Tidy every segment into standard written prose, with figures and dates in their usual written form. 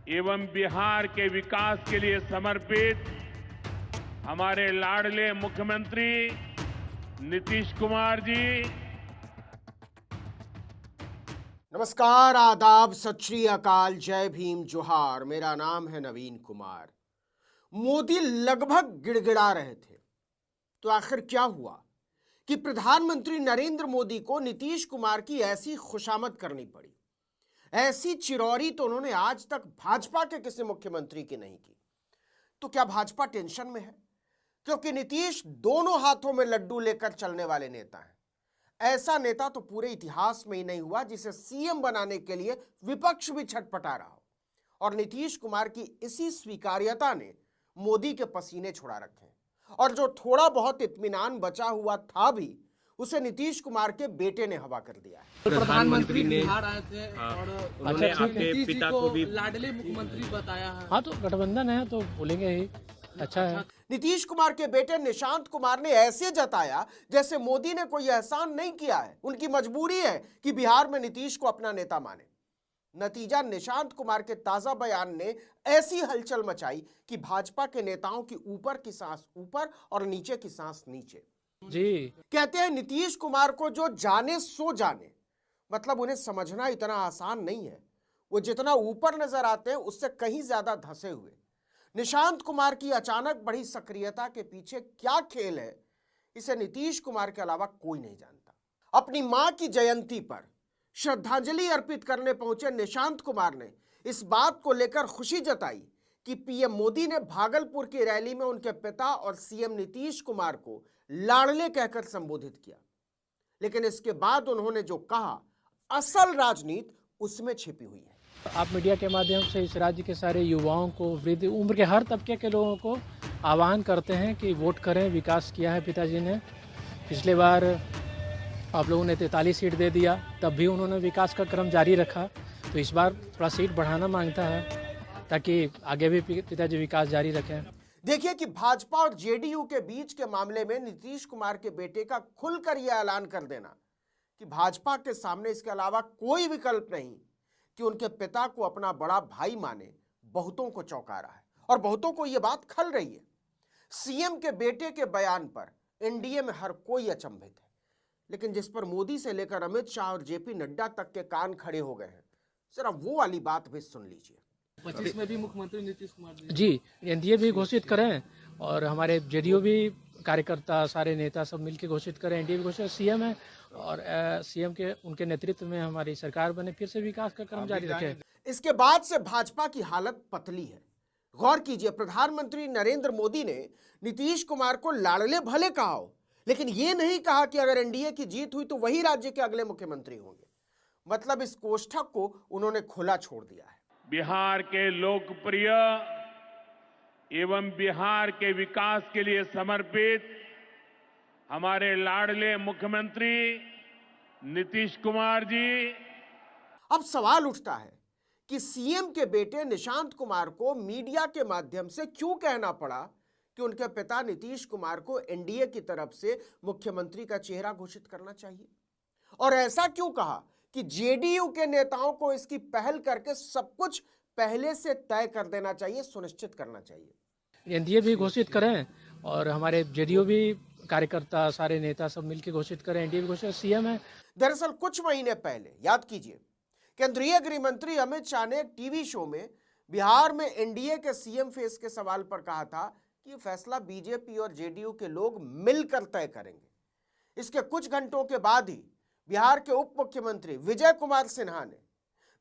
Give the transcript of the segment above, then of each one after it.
एवं बिहार के विकास के लिए समर्पित हमारे लाडले मुख्यमंत्री नीतीश कुमार जी। नमस्कार, आदाब, सत श्री अकाल, जय भीम, जोहार। मेरा नाम है नवीन कुमार। मोदी लगभग गिड़गिड़ा रहे थे, तो आखिर क्या हुआ कि प्रधानमंत्री नरेंद्र मोदी को नीतीश कुमार की ऐसी खुशामद करनी पड़ी। ऐसी चिरौरी तो उन्होंने आज तक भाजपा के किसी मुख्यमंत्री की नहीं की। तो क्या भाजपा टेंशन में है? क्योंकि नीतीश दोनों हाथों में लड्डू लेकर चलने वाले नेता हैं। ऐसा नेता तो पूरे इतिहास में ही नहीं हुआ जिसे सीएम बनाने के लिए विपक्ष भी छटपटा रहा हो। और नीतीश कुमार की इसी स्वीकार्यता ने मोदी के पसीने छुड़ा रखे हैं। और जो थोड़ा बहुत इत्मीनान बचा हुआ था भी, उसे नीतीश कुमार के बेटे ने हवा कर दिया है। प्रधानमंत्री बिहार आए थे और उन्होंने आपके आपके पिता को भी लाडले मुख्यमंत्री बताया है। हाँ, तो गठबंधन है तो बोलेंगे ही अच्छा है। नीतीश कुमार के बेटे निशांत कुमार ने ऐसे जताया जैसे मोदी ने कोई एहसान नहीं किया है। उनकी मजबूरी है कि बिहार में नीतीश को अपना नेता माने। नतीजा, निशांत कुमार के ताजा बयान ने ऐसी हलचल मचाई कि भाजपा के नेताओं की ऊपर की सांस ऊपर और नीचे की सांस नीचे। जी, कहते हैं नीतीश कुमार को जो जाने सो जाने, मतलब उन्हें समझना इतना आसान नहीं है। वो जितना ऊपर नजर आते हैं उससे कहीं ज्यादा धंसे हुए। निशांत कुमार की अचानक बढ़ी सक्रियता के पीछे क्या खेल है, इसे नीतीश कुमार के अलावा कोई नहीं जानता। अपनी मां की जयंती पर श्रद्धांजलि अर्पित करने पहुंचे निशांत कुमार ने इस बात को लेकर खुशी जताई कि पीएम मोदी ने भागलपुर की रैली में उनके पिता और सीएम नीतीश कुमार को लाडले कहकर संबोधित किया। लेकिन इसके बाद उन्होंने जो कहा, असल राजनीति उसमें छिपी हुई है। आप मीडिया के माध्यम से इस राज्य के सारे युवाओं को, वृद्ध उम्र के हर तबके के लोगों को आह्वान करते हैं कि वोट करें। विकास किया है पिताजी ने। पिछले बार आप लोगों ने 43 सीट दे दिया, तब भी उन्होंने विकास का क्रम जारी रखा। तो इस बार थोड़ा सीट बढ़ाना मांगता है ताकि आगे भी पिताजी विकास जारी रखें। देखिए कि भाजपा और जेडीयू के बीच के मामले में नीतीश कुमार के बेटे का खुलकर यह ऐलान कर देना कि भाजपा के सामने इसके अलावा कोई विकल्प नहीं कि उनके पिता को अपना बड़ा भाई माने, बहुतों को चौंका रहा है और बहुतों को यह बात खल रही है। सीएम के बेटे के बयान पर एनडीए में हर कोई अचंभित है, लेकिन जिस पर मोदी से लेकर अमित शाह और जेपी नड्डा तक के कान खड़े हो गए हैं, जरा वो वाली बात भी सुन लीजिए। 25 में भी मुख्यमंत्री नीतीश कुमार जी, एनडीए भी घोषित करें और हमारे जेडीयू भी कार्यकर्ता, सारे नेता सब मिलकर घोषित करें। एनडीए भी घोषित, सीएम है और सीएम के उनके नेतृत्व में हमारी सरकार बने, फिर से विकास का क्रम जारी रखें। इसके बाद से भाजपा की हालत पतली है। गौर कीजिए, प्रधानमंत्री नरेंद्र मोदी ने नीतीश कुमार को लाडले भले कहा हो, लेकिन यह नहीं कहा कि अगर एनडीए की जीत हुई तो वही राज्य के अगले मुख्यमंत्री होंगे। मतलब इस कोष्ठक को उन्होंने खुला छोड़ दिया है। बिहार के लोकप्रिय एवं बिहार के विकास के लिए समर्पित हमारे लाडले मुख्यमंत्री नीतीश कुमार जी। अब सवाल उठता है कि सीएम के बेटे निशांत कुमार को मीडिया के माध्यम से क्यों कहना पड़ा कि उनके पिता नीतीश कुमार को एनडीए की तरफ से मुख्यमंत्री का चेहरा घोषित करना चाहिए, और ऐसा क्यों कहा कि जेडीयू के नेताओं को इसकी पहल करके सब कुछ पहले से तय कर देना चाहिए, सुनिश्चित करना चाहिए। एनडीए भी घोषित करें और हमारे जेडीयू भी कार्यकर्ता, सारे नेता सब मिलकर घोषित करें। एनडीए भी घोषित, सीएम है। दरअसल कुछ महीने पहले, याद कीजिए, केंद्रीय गृह मंत्री अमित शाह ने एक टीवी शो में बिहार में एनडीए के सीएम फेस के सवाल पर कहा था कि यह फैसला बीजेपी और जेडीयू के लोग मिलकर तय करेंगे। इसके कुछ घंटों के बाद ही बिहार के उप मुख्यमंत्री विजय कुमार सिन्हा ने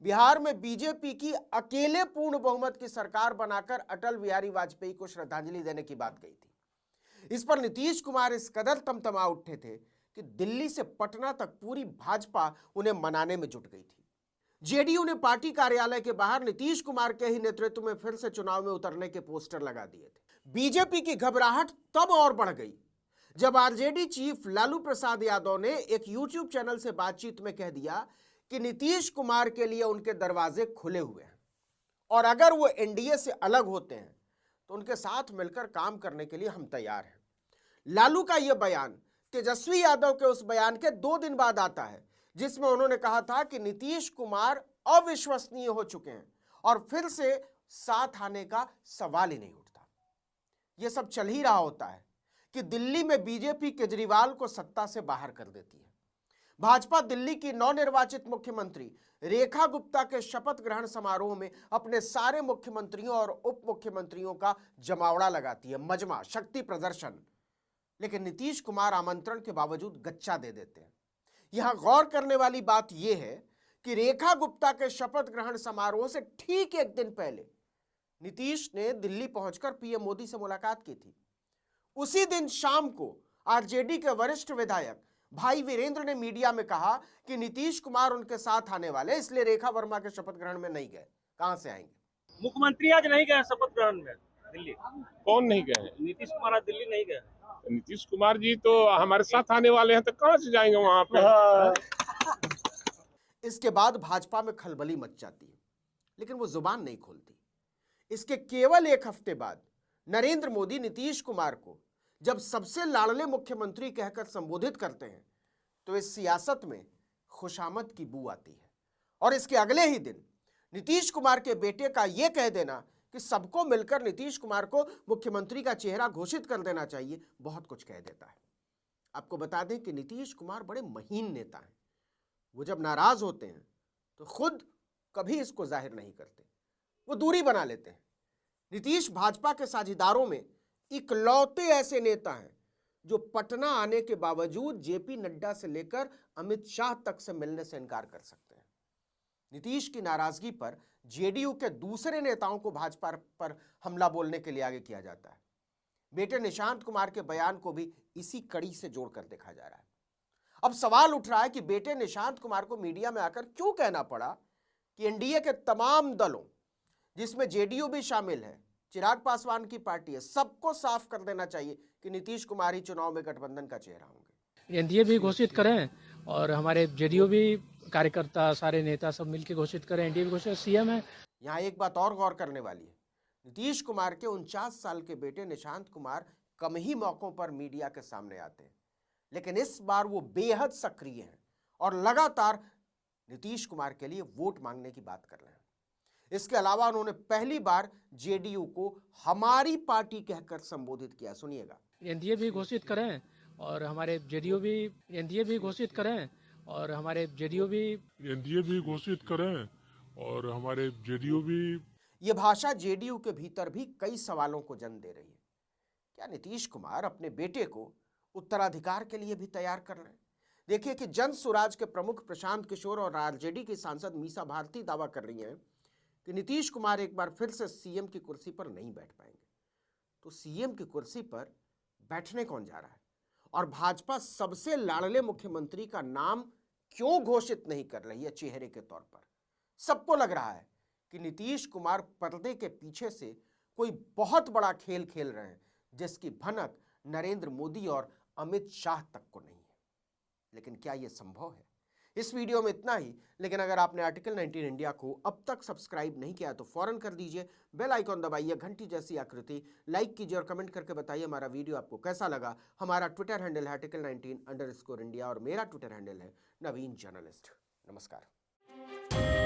बिहार में बीजेपी की अकेले पूर्ण बहुमत की सरकार बनाकर अटल बिहारी वाजपेयी को श्रद्धांजलि देने की बात कही थी। इस पर नीतीश कुमार इस कदर तमतमा उठे थे कि दिल्ली से पटना तक पूरी भाजपा उन्हें मनाने में जुट गई थी। जेडीयू ने पार्टी कार्यालय के बाहर नीतीश कुमार के ही नेतृत्व में फिर से चुनाव में उतरने के पोस्टर लगा दिए थे। बीजेपी की घबराहट तब और बढ़ गई जब आरजेडी चीफ लालू प्रसाद यादव ने एक यूट्यूब चैनल से बातचीत में कह दिया कि नीतीश कुमार के लिए उनके दरवाजे खुले हुए हैं और अगर वो एनडीए से अलग होते हैं तो उनके साथ मिलकर काम करने के लिए हम तैयार हैं। लालू का यह बयान तेजस्वी यादव के उस बयान के 2 दिन बाद आता है जिसमें उन्होंने कहा था कि नीतीश कुमार अविश्वसनीय हो चुके हैं और फिर से साथ आने का सवाल ही नहीं उठता। यह सब चल ही रहा होता है कि दिल्ली में बीजेपी केजरीवाल को सत्ता से बाहर कर देती है। भाजपा दिल्ली की नवनिर्वाचित मुख्यमंत्री रेखा गुप्ता के शपथ ग्रहण समारोह में अपने सारे मुख्यमंत्रियों और उप मुख्यमंत्रियों का जमावड़ा लगाती है, मजमा, शक्ति प्रदर्शन। लेकिन नीतीश कुमार आमंत्रण के बावजूद गच्चा दे देते हैं। यहां गौर करने वाली बात यह है कि रेखा गुप्ता के शपथ ग्रहण समारोह से ठीक एक दिन पहले नीतीश ने दिल्ली पहुंचकर पीएम मोदी से मुलाकात की थी। उसी दिन शाम को आरजेडी के वरिष्ठ विधायक भाई वीरेंद्र ने मीडिया में कहा कि नीतीश कुमार उनके साथ आने वाले, इसलिए रेखा वर्मा के शपथ ग्रहण में नहीं गए। कहां से आएंगे? मुख्यमंत्री आज नहीं गए शपथ ग्रहण में दिल्ली। कौन नहीं गए? नीतीश कुमार आज दिल्ली नहीं गए। नीतीश कुमार जी तो हमारे साथ आने वाले हैं, तो कहां से जाएंगे वहां पे? इसके बाद भाजपा में खलबली मच जाती है, लेकिन वो जुबान नहीं खोलती। इसके केवल एक हफ्ते बाद नरेंद्र मोदी नीतीश कुमार को जब सबसे लाडले मुख्यमंत्री कहकर संबोधित करते हैं तो इस सियासत में खुशामद की बू आती है। और इसके अगले ही दिन नीतीश कुमार के बेटे का यह कह देना कि सबको मिलकर नीतीश कुमार को मुख्यमंत्री का चेहरा घोषित कर देना चाहिए, बहुत कुछ कह देता है। आपको बता दें कि नीतीश कुमार बड़े महीन नेता हैं। वो जब नाराज होते हैं तो खुद कभी इसको जाहिर नहीं करते, वो दूरी बना लेते हैं। नीतीश भाजपा के साझेदारों में इकलौते ऐसे नेता हैं जो पटना आने के बावजूद जेपी नड्डा से लेकर अमित शाह तक से मिलने से इनकार कर सकते हैं। नीतीश की नाराजगी पर जेडीयू के दूसरे नेताओं को भाजपा पर हमला बोलने के लिए आगे किया जाता है। बेटे निशांत कुमार के बयान को भी इसी कड़ी से जोड़कर देखा जा रहा है। अब सवाल उठ रहा है कि बेटे निशांत कुमार को मीडिया में आकर क्यों कहना पड़ा कि एनडीए के तमाम दलों, जिसमें जेडीयू भी शामिल है, चिराग पासवान की पार्टी है, सबको साफ कर देना चाहिए कि नीतीश कुमार ही चुनाव में गठबंधन का चेहरा होंगे। एनडीए भी घोषित करें और हमारे जेडीयू भी कार्यकर्ता, सारे नेता सब मिलकर घोषित करें, एनडीए भी घोषित, सीएम है। यहाँ एक बात और गौर करने वाली है, नीतीश कुमार के 49 साल के बेटे निशांत कुमार कम ही मौकों पर मीडिया के सामने आते हैं, लेकिन इस बार वो बेहद सक्रिय हैं और लगातार नीतीश कुमार के लिए वोट मांगने की बात कर रहे हैं। इसके अलावा उन्होंने पहली बार जेडीयू को हमारी पार्टी कहकर संबोधित किया। सुनिएगा। एनडीए भी घोषित करें और हमारे जेडीयू भी, एनडीए भी घोषित करें और हमारे जेडीयू भी, एनडीए भी घोषित करें और हमारे जेडीयू भी। ये भाषा जेडीयू के भीतर भी कई सवालों को जन्म दे रही है। क्या नीतीश कुमार अपने बेटे को उत्तराधिकार के लिए भी तैयार कर रहे हैं? देखिए कि जन स्वराज के प्रमुख प्रशांत किशोर और आरजेडी की सांसद मीसा भारती दावा कर रही हैं कि नीतीश कुमार एक बार फिर से सीएम की कुर्सी पर नहीं बैठ पाएंगे। तो सीएम की कुर्सी पर बैठने कौन जा रहा है? और भाजपा सबसे लाडले मुख्यमंत्री का नाम क्यों घोषित नहीं कर रही है चेहरे के तौर पर? सबको लग रहा है कि नीतीश कुमार पर्दे के पीछे से कोई बहुत बड़ा खेल खेल रहे हैं, जिसकी भनक नरेंद्र मोदी और अमित शाह तक को नहीं है। लेकिन क्या यह संभव है? इस वीडियो में इतना ही, लेकिन अगर आपने आर्टिकल 19 इंडिया को अब तक सब्सक्राइब नहीं किया तो फौरन कर दीजिए, बेल आइकॉन दबाइए, घंटी जैसी आकृति, लाइक कीजिए और कमेंट करके बताइए हमारा वीडियो आपको कैसा लगा। हमारा ट्विटर हैंडल है आर्टिकल 19_इंडिया और मेरा ट्विटर हैंडल है नवीन जर्नलिस्ट। नमस्कार।